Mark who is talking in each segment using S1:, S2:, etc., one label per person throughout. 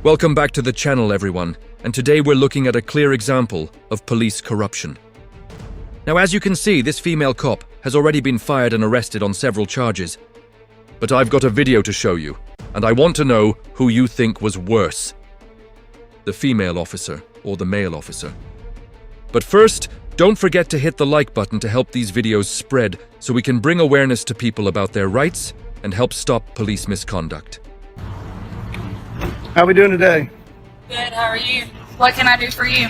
S1: Welcome back to the channel, everyone, and today we're looking at a clear example of police corruption. Now, as you can see, this female cop has already been fired and arrested on several charges. But I've got a video to show you, and I want to know who you think was worse, the female officer or the male officer. But first, don't forget to hit the like button to help these videos spread so we can bring awareness to people about their rights and help stop police misconduct.
S2: How we doing today?
S3: Good, how are you? What can I do for you?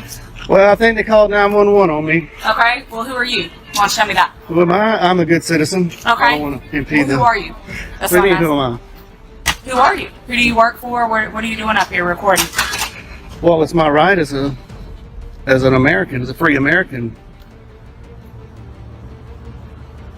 S2: Well, I think they called 911 on me.
S3: Okay, well, who are you? Why don't you tell me that?
S2: Who am I? I'm a good citizen.
S3: Okay.
S2: I don't want to impede them.
S3: Who are you? That's
S2: What do you
S3: what
S2: mean,
S3: I'm
S2: who am
S3: asking. Who are you? Who do you work for? What are you doing up here recording?
S2: I? Well, it's my right as an American, as a free American.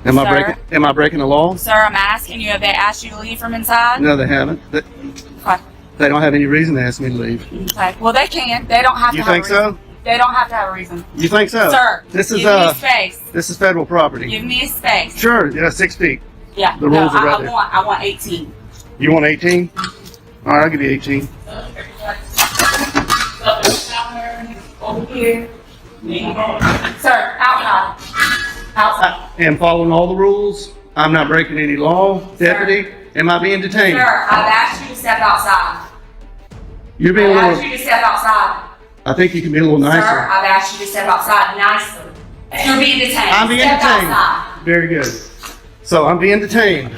S2: Am I breaking the law?
S3: Sir, I'm asking you, have they asked you to leave from inside?
S2: No, they haven't.
S3: Okay.
S2: They don't have any reason to ask me to leave.
S3: Okay. Well, they can. They don't have to
S2: You
S3: have
S2: think
S3: a reason.
S2: so?
S3: They don't have to have a reason.
S2: You think so?
S3: Sir,
S2: This is
S3: give me space.
S2: This is federal property.
S3: Give me a space.
S2: Sure, yeah, 6 feet.
S3: Yeah.
S2: The rules are right there.
S3: I want 18.
S2: You want 18? All right, I'll give you 18.
S3: Over here. Sir, outside. Outside.
S2: I am following all the rules. I'm not breaking any law. Deputy, am I being detained?
S3: Sir, I've asked you to step outside.
S2: You're being a
S3: I've asked
S2: little.
S3: you to step outside.
S2: I think you can be a little
S3: Sir,
S2: nicer.
S3: I've asked you to step outside nicely. You're being detained.
S2: I'm being
S3: Step
S2: detained.
S3: outside.
S2: Very good. So I'm being detained.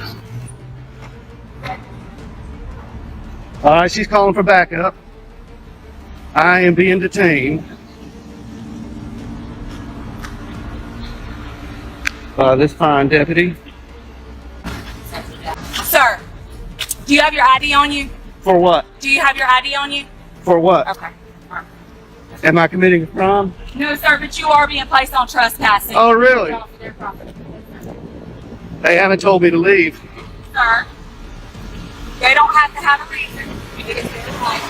S2: All right, she's calling for backup. I am being detained. This fine deputy.
S3: Sir, do you have your ID on you?
S2: For what?
S3: Do you have your ID on you?
S2: For what?
S3: Okay. All right.
S2: Am I committing a crime?
S3: No, sir, but you are being placed on trespassing.
S2: Oh, really?
S3: Off their property.
S2: They haven't told me to leave.
S3: Sir, they don't have to have a reason. You can just like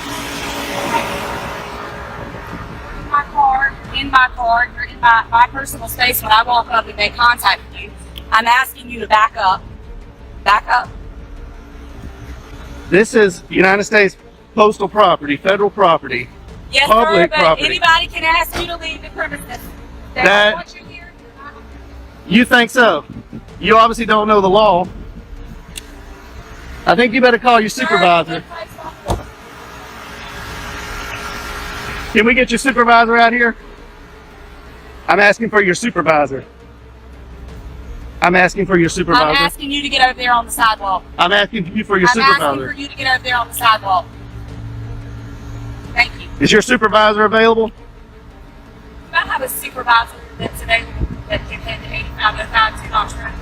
S3: in my car, you're in my personal space. When I walk up and they contact you, I'm asking you to back up. Back up.
S2: This is United States postal property, federal property.
S3: Yes,
S2: Public
S3: sir, but
S2: property.
S3: anybody can ask you to leave the premises. They
S2: That-
S3: don't want you here.
S2: You think so? You obviously don't know the law. I think you better call your supervisor. Can we get your supervisor out here? I'm asking for your supervisor. I'm asking for your
S3: I'm
S2: supervisor.
S3: asking you to get over there on the sidewalk.
S2: I'm asking you for your
S3: I'm asking for
S2: supervisor.
S3: you to get over there on the sidewalk. Thank you.
S2: Is your supervisor available?
S3: Do I have a supervisor that's available that can head to 8505 to contract?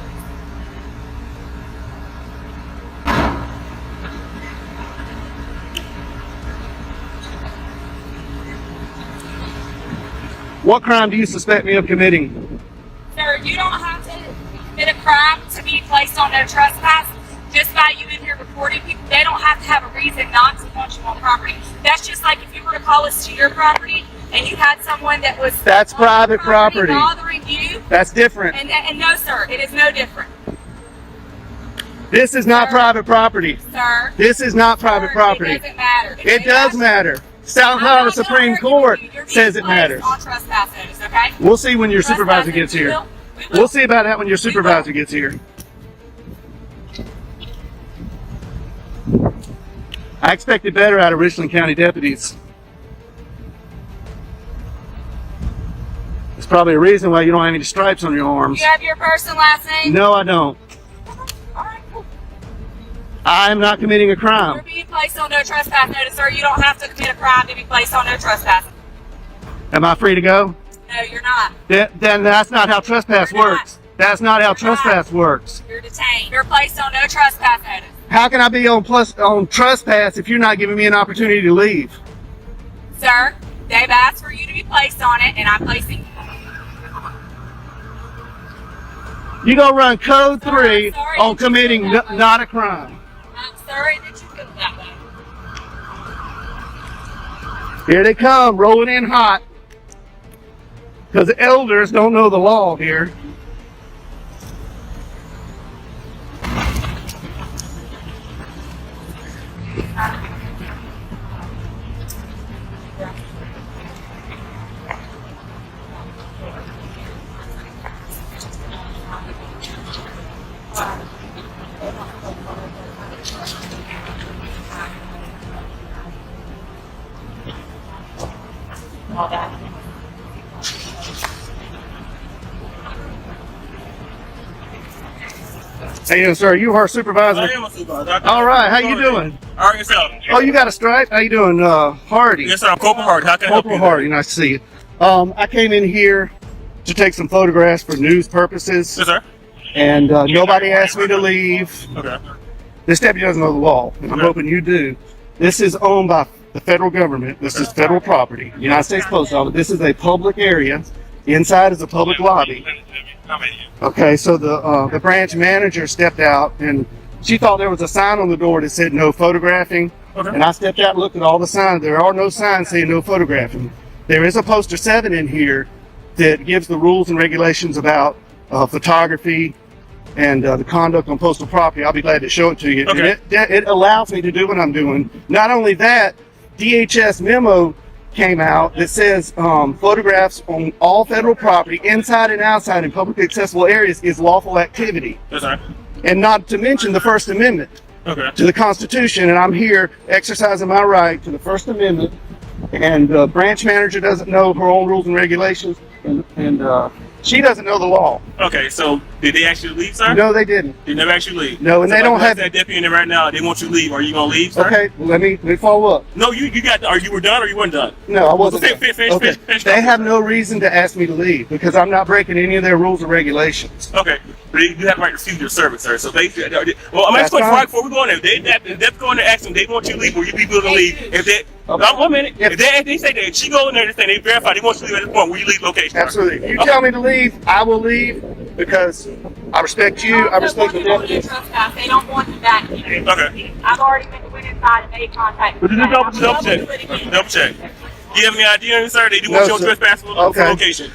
S2: What crime do you suspect me of committing?
S3: Sir, you don't have to commit a crime to be placed on no trespass. Just by you in here recording people, they don't have to have a reason not to want you on property. That's just like if you were to call us to your property and you had someone that was
S2: That's
S3: on
S2: private property.
S3: bothering you.
S2: That's different.
S3: And no, sir, it is no different.
S2: This is not
S3: Sir.
S2: private property.
S3: Sir,
S2: This is not private
S3: sir,
S2: property.
S3: It doesn't matter. If
S2: It
S3: they
S2: does
S3: ask-
S2: matter. South
S3: I'm
S2: Carolina
S3: not gonna
S2: Supreme
S3: argue
S2: Court
S3: with you. You're being
S2: says it
S3: placed
S2: matters.
S3: on trespass notice, okay?
S2: We'll see when your supervisor
S3: Trespassing,
S2: gets here.
S3: we will.
S2: We'll see about that when your supervisor gets here. I expected better out of Richland County deputies. There's probably a reason why you don't have any stripes on your arms.
S3: You have your first and last name?
S2: No, I don't.
S3: All right, cool.
S2: I am not committing a
S3: You're
S2: crime.
S3: being placed on no trespass notice, sir. You don't have to commit a crime to be placed on no trespass.
S2: Am I free to go?
S3: No, you're not.
S2: Then that's not how trespass
S3: You're not.
S2: works. That's not how
S3: You're not.
S2: trespass works.
S3: You're detained. You're placed on no trespass notice.
S2: How can I be on trespass if you're not giving me an opportunity to leave?
S3: Sir, they've asked for you to be placed on it, and I'm placing you.
S2: You gonna run code
S3: Sir,
S2: 3
S3: I'm sorry
S2: on
S3: that you
S2: committing
S3: feel that way.
S2: not a crime.
S3: I'm sorry that you feel that way.
S2: Here they come, rolling in hot. Because the elders don't know the law here.
S3: all that.
S2: Hey, sir, you our supervisor?
S4: I am a supervisor.
S2: All right, how you doing?
S4: All right, yourself.
S2: Oh, you got a stripe? How you doing, Hardy?
S4: Yes, sir. I'm Corporal Hardy. How can I help you?
S2: Corporal Hardy, nice to see you. I came in here to take some photographs for news purposes,
S4: Yes, sir.
S2: and nobody asked me to leave.
S4: Okay.
S2: This deputy doesn't know the law, and I'm
S4: Okay.
S2: hoping you do. This is owned by the federal government. This is federal property. United States Post Office. This is a public area. Inside is a public lobby. Okay, so the branch manager stepped out, and she thought there was a sign on the door that said no photographing.
S4: Okay.
S2: And I stepped out and looked at all the signs. There are no signs saying no photographing. There is a poster 7 in here that gives the rules and regulations about photography and the conduct on postal property. I'll be glad to show it to you.
S4: Okay.
S2: And it allows me to do what I'm doing. Not only that, DHS memo came out that says photographs on all federal property, inside and outside in publicly accessible areas, is lawful activity.
S4: Yes, sir.
S2: And not to mention the First Amendment
S4: Okay.
S2: to the Constitution, and I'm here exercising my right to the First Amendment. And the branch manager doesn't know her own rules and regulations, and she doesn't know the law.
S4: Okay. So, did they actually leave, sir?
S2: No, they didn't.
S4: They never actually leave.
S2: No, and
S4: So
S2: they
S4: if
S2: don't
S4: I
S2: have.
S4: that deputy in there right now. They want you to leave. Are you gonna leave, sir?
S2: Okay, let me follow up.
S4: No, you got. Are you were done or you weren't done?
S2: No, I wasn't.
S4: Finish,
S2: Okay,
S4: finish.
S2: they have no reason to ask me to leave because I'm not breaking any of their rules or regulations.
S4: Okay. But you have the right to refuse your service, sir. So basically, well, I'm
S2: That's
S4: asking
S2: fine.
S4: right before we go on there. If they go in there asking, they want you to leave, will you be willing to leave? If they,
S2: Okay.
S4: 1 minute.
S2: If-
S4: If they say that she go in there and say they verify, they want you to leave at this point, will you leave location? sir?
S2: Absolutely. If you tell me to leave, I will leave because I respect you. I respect the deputy.
S3: They don't want you back here.
S4: Okay.
S3: I've already went inside and made contact.
S4: But
S3: with
S4: just
S3: them.
S4: double check. Double check. Do you have any idea on you, sir? They do want
S2: No,
S4: you
S2: sir.
S4: on trespass for
S2: Okay.
S4: location.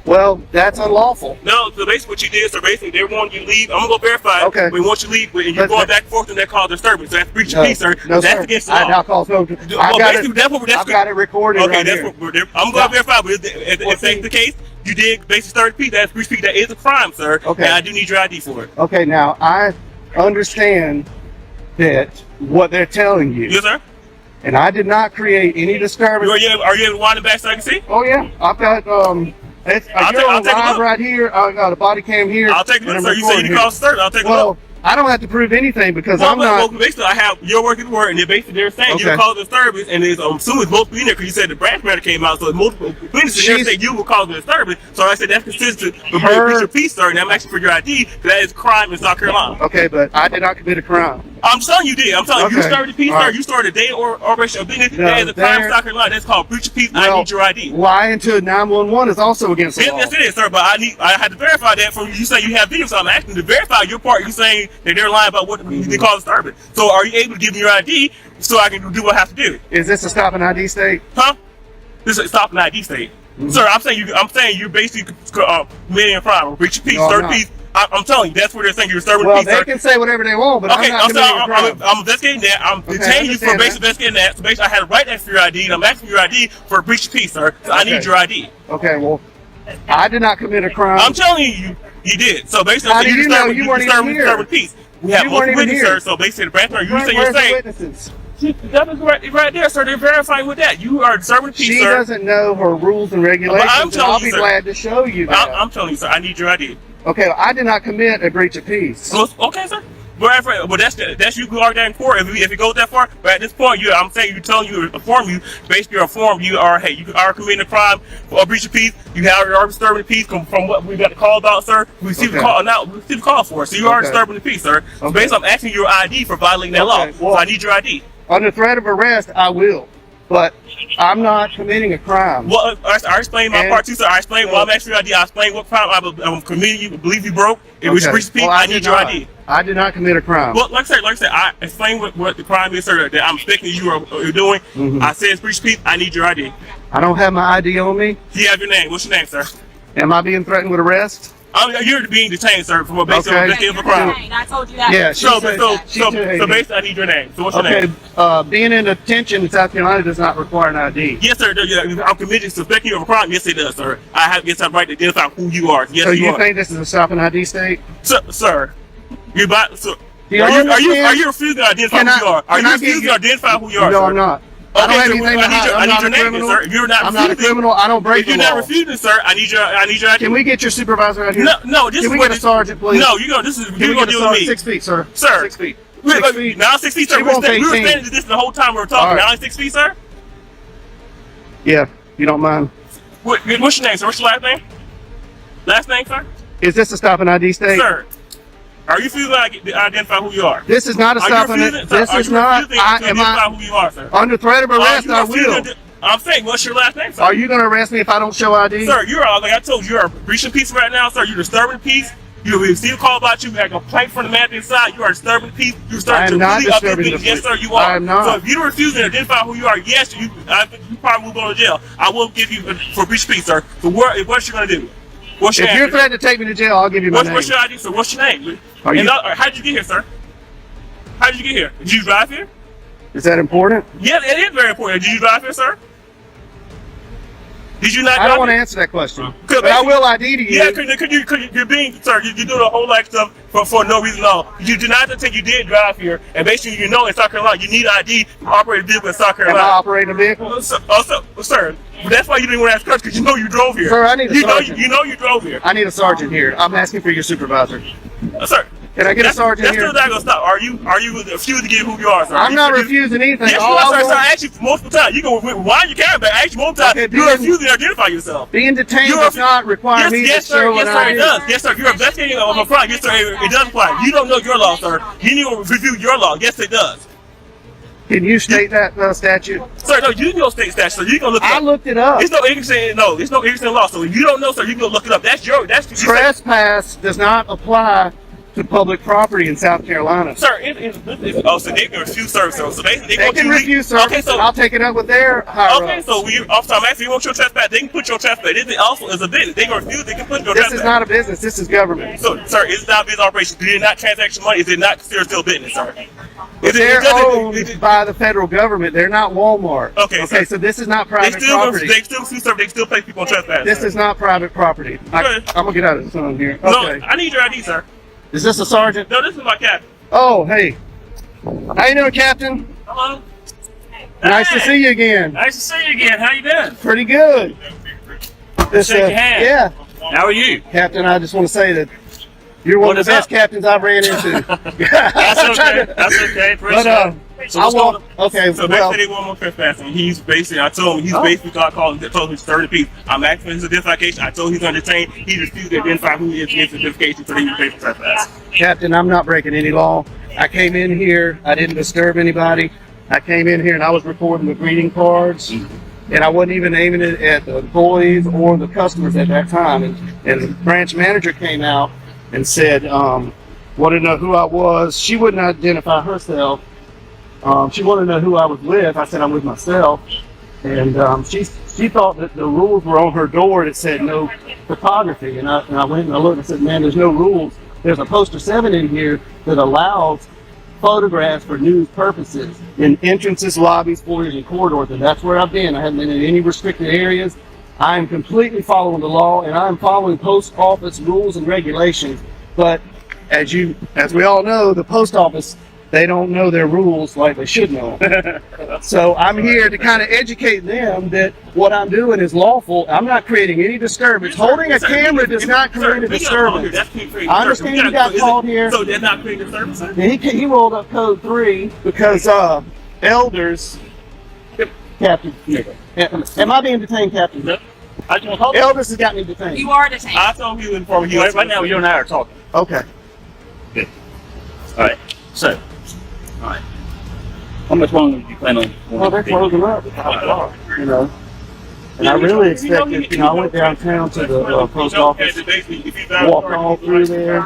S2: Well, that's unlawful.
S4: No, so basically what you did, so basically they want you to leave. I'm gonna go verify.
S2: Okay.
S4: We want you to leave, and you're
S2: But-
S4: going back and forth, and that causes disturbance. So that's breach of
S2: No,
S4: peace, sir.
S2: no,
S4: That's
S2: sir.
S4: against the law.
S2: I'll call no.
S4: Well, basically, that's what
S2: I've got it recorded
S4: Okay,
S2: right
S4: that's
S2: here.
S4: what I'm going
S2: Yeah.
S4: to verify. But if
S2: Well,
S4: that's
S2: see-
S4: the case, you did basically start repeat. That's breach of peace. That is a crime, sir.
S2: Okay.
S4: And I do need your ID for it.
S2: Okay, now I understand that what they're telling you,
S4: Yes, sir.
S2: and I did not create any disturbance.
S4: Are you able to wind it back so I can see?
S2: Oh yeah, I've got
S4: I'll
S2: you're
S4: take
S2: on
S4: a
S2: live
S4: look.
S2: right here. I got a body cam here.
S4: I'll take a
S2: and
S4: look,
S2: I'm
S4: sir. You said
S2: recording
S4: you
S2: here.
S4: caused disturbance. I'll take a
S2: Well,
S4: look.
S2: I don't have to prove anything because I'm not.
S4: Basically, I have your working word, and they're saying
S2: Okay.
S4: you caused disturbance, and it's assuming it's multiple in there because you said the branch matter came out, so it's multiple witnesses there
S2: She's-
S4: saying you were causing disturbance. So I said that's consistent with
S2: Her-
S4: breach of peace, sir, and I'm asking for your ID because that is a crime in South Carolina.
S2: Okay, but I did not commit a crime.
S4: I'm telling you did. I'm telling you, you
S2: Okay.
S4: started the peace,
S2: All
S4: sir.
S2: right.
S4: You started a day or operation of business.
S2: No,
S4: That is a crime in
S2: there-
S4: South Carolina. That's called breach of peace. I
S2: Well,
S4: need your ID.
S2: Lying to 911 is also against the law.
S4: Yes, it is, sir. But I had to verify that from you. You say you have video, so I'm asking to verify your part. You saying that they're lying about what they call disturbance. So are you able to give me your ID so I can do what I have to do?
S2: Is this a stop and ID state?
S4: Huh? This is stop an ID state. Sir, I'm saying you're basically committing a crime or breach of peace,
S2: No, I'm
S4: third
S2: not.
S4: peace. I'm telling you, that's where they're saying you're disturbing
S2: Well,
S4: peace,
S2: they
S4: sir.
S2: can say whatever they want, but
S4: Okay,
S2: I'm not committing a crime.
S4: I'm investigating that. I'm
S2: Okay,
S4: detaining you for
S2: I understand
S4: basic investigating that. So basically, I had to write that for your ID, and I'm asking for your ID for a breach of peace, sir. So I
S2: Okay.
S4: need your ID.
S2: Okay, well, I did not commit a crime.
S4: I'm telling you did. So basically,
S2: How
S4: I'm saying
S2: do you
S4: you're
S2: know?
S4: disturbing,
S2: You
S4: you're
S2: weren't even
S4: disturbing,
S2: here.
S4: disturbing peace. We have
S2: You weren't
S4: multiple
S2: even
S4: witnesses,
S2: here.
S4: sir. So basically, the branch you say
S2: Where's
S4: you're
S2: the
S4: saying
S2: witnesses?
S4: that is right there, sir. They're verifying with that. You are disturbing peace,
S2: She
S4: sir.
S2: doesn't know her rules and regulations,
S4: I'm
S2: and
S4: telling
S2: I'll
S4: you,
S2: be
S4: sir.
S2: glad to show you that.
S4: I'm telling you, sir. I need your ID.
S2: Okay, I did not commit a breach of peace.
S4: Well, okay, sir. Well, that's you who are that in court. If it goes that far, but at this point, I'm saying inform you, basically inform you are, hey, you are committing a crime for a breach of peace. You are disturbing the peace from what we got the call about, sir. We received the
S2: Okay.
S4: call now. We received the call for it, so you are
S2: Okay.
S4: disturbing the peace, sir. So
S2: Okay.
S4: basically, I'm asking your ID for violating that law.
S2: Okay, well-
S4: So I need your ID.
S2: Under threat of arrest, I will, but I'm not committing a crime.
S4: Well, I explained my
S2: And-
S4: part too, sir. I explained why I'm asking your ID. I explained what crime I'm committing. You believe you broke. It was breach of peace.
S2: Well,
S4: I
S2: did
S4: need your
S2: not.
S4: ID.
S2: I did not commit a crime.
S4: Well, like I said, I explained what the crime is, sir, that I'm expecting you are doing.
S2: Mhm.
S4: I said it's breach of peace. I need your ID.
S2: I don't have my ID on me.
S4: Do you have your name? What's your name, sir?
S2: Am I being threatened with arrest?
S4: You're being detained, sir, for basically
S2: Okay.
S4: investigating a crime.
S3: Hey, I told you that.
S2: Yeah, she
S4: So
S2: said- she
S4: so
S2: said-
S4: basically, I need your name. So what's your
S2: Okay,
S4: name?
S2: being in detention in South Carolina does not require an ID.
S4: Yes, sir. I'm committed to suspecting you of a crime. Yes, it does, sir. I have yes, I'm right to identify who you are. Yes,
S2: So
S4: you
S2: you
S4: are.
S2: think this is a stop and ID state?
S4: Sir, you're about. So,
S2: Do you
S4: are you
S2: understand?
S4: refusing to identify
S2: Can
S4: who
S2: I-
S4: you are? Are
S2: can
S4: you
S2: I get
S4: refusing
S2: you-
S4: to identify who you are?
S2: No,
S4: sir?
S2: I'm not. I don't have
S4: sir,
S2: anything to hide.
S4: I
S2: I'm
S4: need
S2: not
S4: your
S2: a
S4: name,
S2: criminal.
S4: sir. If you're not
S2: I'm not a
S4: refusing,
S2: criminal. I don't break
S4: if you're
S2: the
S4: not
S2: law.
S4: refusing, sir, I need your ID.
S2: Can we get your supervisor out here?
S4: No, this
S2: Can
S4: is
S2: we
S4: what
S2: get a sergeant, please?
S4: No, you go. This is
S2: Can
S4: you're
S2: we
S4: gonna
S2: get a
S4: deal with
S2: sergeant?
S4: me,
S2: 6 feet, sir.
S4: sir.
S2: 6 feet.
S4: Wait,
S2: 6 feet.
S4: now 6 feet, sir.
S2: She
S4: We were
S2: won't take
S4: standing this the whole time we were talking.
S2: All right.
S4: Now 6 feet, sir.
S2: Yeah, you don't mind.
S4: What's your name, sir? What's your last name? Last name, sir.
S2: Is this a stop and ID state?
S4: Sir, are you refusing to identify who you are?
S2: This is not a
S4: Are you
S2: stop and
S4: refusing, sir?
S2: this
S4: Are
S2: is
S4: you
S2: not.
S4: refusing to identify who you are, sir?
S2: Under threat of arrest, I will.
S4: I'm saying, what's your last name, sir?
S2: Are you going to arrest me if I don't show ID?
S4: Sir, you're like I told you, you're breaching peace right now, sir. You're disturbing peace. You receive a call about you. We had a complaint from the man inside. You are disturbing peace. You're
S2: I
S4: starting
S2: am
S4: to
S2: not
S4: really up your
S2: disturbing
S4: business.
S2: the
S4: Yes,
S2: peace.
S4: sir, you are.
S2: I am not.
S4: So if you don't refuse to identify who you are, yes, I think you probably will go to jail. I will give you for breach of peace, sir. So what's you gonna do? What's your
S2: If you're
S4: answer?
S2: threatening to take me to jail, I'll give you my name.
S4: What's your ID, sir? What's your name?
S2: Are you-
S4: How did you get here, sir? How did you get here? Did you drive here?
S2: Is that important?
S4: Yeah, it is very important. Did you drive here, sir? Did you not?
S2: I don't
S4: drive
S2: want to
S4: here?
S2: answer that question.
S4: Cause
S2: But I will ID to you.
S4: Yeah, you're being, sir, you're doing a whole lot of stuff for no reason at all. You did not think you did drive here, and basically you know in South Carolina you need ID to operate a vehicle in South
S2: Am I
S4: Carolina.
S2: operating a vehicle?
S4: Sir, that's why you didn't want to ask questions, because you know you drove here.
S2: Sir, I need a
S4: you know
S2: sergeant.
S4: you know you drove here.
S2: I need a sergeant here. I'm asking for your supervisor.
S4: Sir,
S2: Can I get a sergeant
S4: that's
S2: here?
S4: still not gonna stop. Are you refusing to get who you are, sir?
S2: I'm not refusing anything.
S4: Yes, you
S2: All
S4: are,
S2: I
S4: sir.
S2: want-
S4: I asked you multiple times. You go, why you can't, but I asked you multiple times.
S2: Okay,
S4: You're
S2: being-
S4: refusing to identify yourself.
S2: Being detained
S4: You're
S2: does not require me
S4: yes,
S2: to
S4: sir.
S2: show
S4: Yes,
S2: an
S4: sir. It
S2: ID.
S4: does. Yes, sir. You're investigating of a crime. Yes, sir. It does apply. You don't know your law, sir. You need to review your law. Yes, it does.
S2: Can you state that statute?
S4: Sir, no, you know state statute, so you can look it
S2: I
S4: up.
S2: looked it up.
S4: There's no ignorance in law. So if you don't know, sir, you can go look it up. That's
S2: Trespass does not apply to public property in South Carolina.
S4: sir. So they can refuse service. So basically,
S2: They can refuse service.
S4: Okay, so
S2: I'll take it up with their higher
S4: okay,
S2: ups.
S4: so officer, I'm asking you want your trespass. They can put your trespass. This also is a business. They can refuse. They can put your
S2: This
S4: trespass.
S2: is not a business. This is government.
S4: So, sir, it's not business operation. Did it not transaction money? Is it not considered still business, sir?
S2: They're owned by the federal government. They're not Walmart.
S4: Okay, sir.
S2: So this is not
S4: They
S2: private property.
S4: still sue, sir. They still pay people on trespass.
S2: This is not private property. I'm gonna get out of the sun here. Okay.
S4: No, I need your ID, sir.
S2: Is this a sergeant?
S4: No, this is my captain.
S2: Oh, hey. How you doing, Captain?
S4: Hello.
S2: Nice to see you again.
S5: Nice to see you again. How you doing?
S2: Pretty good. This,
S5: Shake your hand.
S2: Yeah,
S5: How are you?
S2: Captain. I just want to say that you're one
S5: What
S2: of the
S5: is
S2: best
S5: up?
S2: captains I've ran into.
S5: That's okay. That's okay. Appreciate
S2: But
S5: it.
S4: So
S2: I
S4: what's
S2: won't.
S4: going
S2: Okay,
S4: So
S2: well,
S4: basically, they want more trespassing. He's basically, I told him, basically told him he's 30 feet. I'm asking for his identification. I told him he's detained. He refused to identify who he is, his identification, so he would pay for trespass.
S2: Captain, I'm not breaking any law. I came in here. I didn't disturb anybody. I came in here and I was recording the greeting cards. And I wasn't even aiming it at the employees or the customers at that time. And the branch manager came out and said, wanted to know who I was. She wouldn't identify herself. She wanted to know who I was with. I said, I'm with myself. And she thought that the rules were on her door that said no photography. And I went and I looked and said, man, there's no rules. There's a poster 7 in here that allows photographs for news purposes in entrances, lobbies, foyers, and corridors. And that's where I've been. I haven't been in any restricted areas. I am completely following the law, and I'm following post office rules and regulations. But as we all know, the post office, they don't know their rules like they should know. So I'm here to kind of educate them that what I'm doing is lawful. I'm not creating any disturbance. Holding a camera does not create a disturbance. I understand you got called here.
S4: So they're not creating a disturbance, sir?
S2: And he rolled up code 3 because elders. Captain, am I being detained, Captain?
S5: No. I just want to talk.
S2: Elders has got me detained.
S3: You are detained.
S4: I told you inform you.
S5: Right now, you and I are talking.
S2: Okay.
S5: Good. All right. So, all right. How much longer do you plan on?
S2: Well, they're closing up at 5 o'clock, you know. And I really expected, I went downtown to the post office, walked all through there,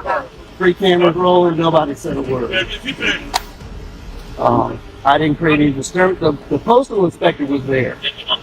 S2: 3 cameras rolling, nobody said a word. I didn't create any disturbance. The postal inspector was there.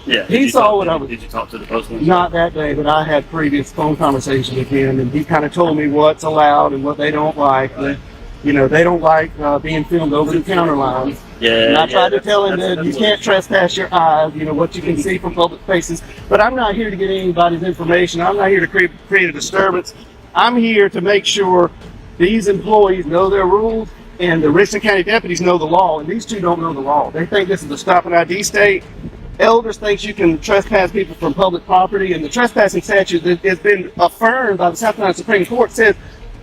S5: Yeah.
S2: He saw what I was.
S5: Did you talk to the postman?
S2: Not that day, but I had previous phone conversations with him, and he kind of told me what's allowed and what they don't like. That, you know, they don't like being filmed over the counter lines.
S5: Yeah.
S2: And I tried to tell him
S5: that's
S2: that you can't trespass your eyes, you know, what you can see from public spaces. But I'm not here to get anybody's information. I'm not here to create a disturbance. I'm here to make sure these employees know their rules and the Richland County deputies know the law, and these two don't know the law. They think this is a stop and ID state. Elders thinks you can trespass people from public property, and the trespassing statute that has been affirmed by the South Carolina Supreme Court says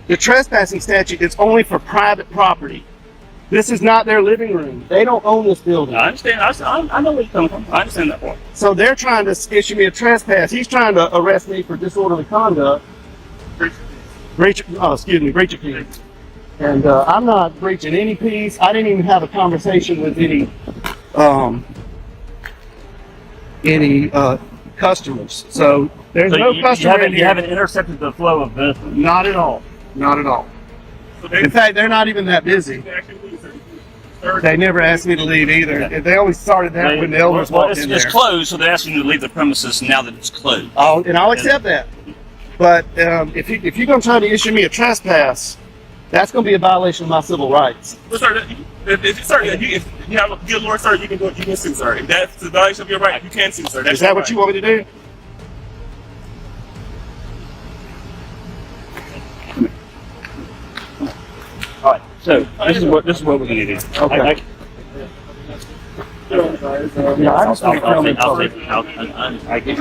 S2: the trespassing statute is only for private property. This is not their living room. They don't own this building.
S5: I understand. I know where you're coming from. I understand that part.
S2: So they're trying to issue me a trespass. He's trying to arrest me for disorderly conduct. Breach of peace. And I'm not breaching any peace. I didn't even have a conversation with any customers. So there's no customer in here.
S5: You haven't intercepted the flow of business.
S2: Not at all. Not at all. In fact, they're not even that busy. They never asked me to leave either. They always started that when the elders walked in there.
S5: It's closed, so they're asking you to leave the premises now that it's closed.
S2: And I'll accept that. But if you're going to try to issue me a trespass, that's going to be a violation of my civil rights.
S4: Well, sir, if you have a good lawyer, sir, you can sue, sir. If that's a violation of your right, you can sue, sir.
S2: Is that what you want me to do?
S5: All right. So this is what we're going to do.
S2: Okay. Yeah, I just want to tell me.
S5: I get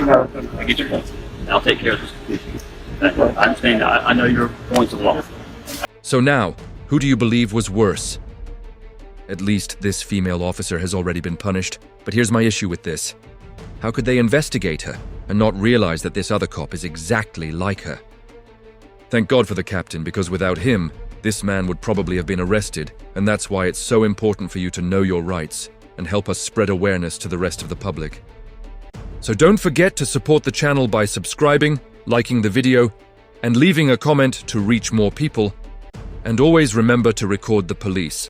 S5: your point. I'll take care of this. I understand. I know your points of law.
S1: So now, who do you believe was worse? At least this female officer has already been punished, but here's my issue with this. How could they investigate her and not realize that this other cop is exactly like her? Thank God for the captain, because without him, this man would probably have been arrested, and that's why it's so important for you to know your rights and help us spread awareness to the rest of the public. So don't forget to support the channel by subscribing, liking the video, and leaving a comment to reach more people. And always remember to record the police.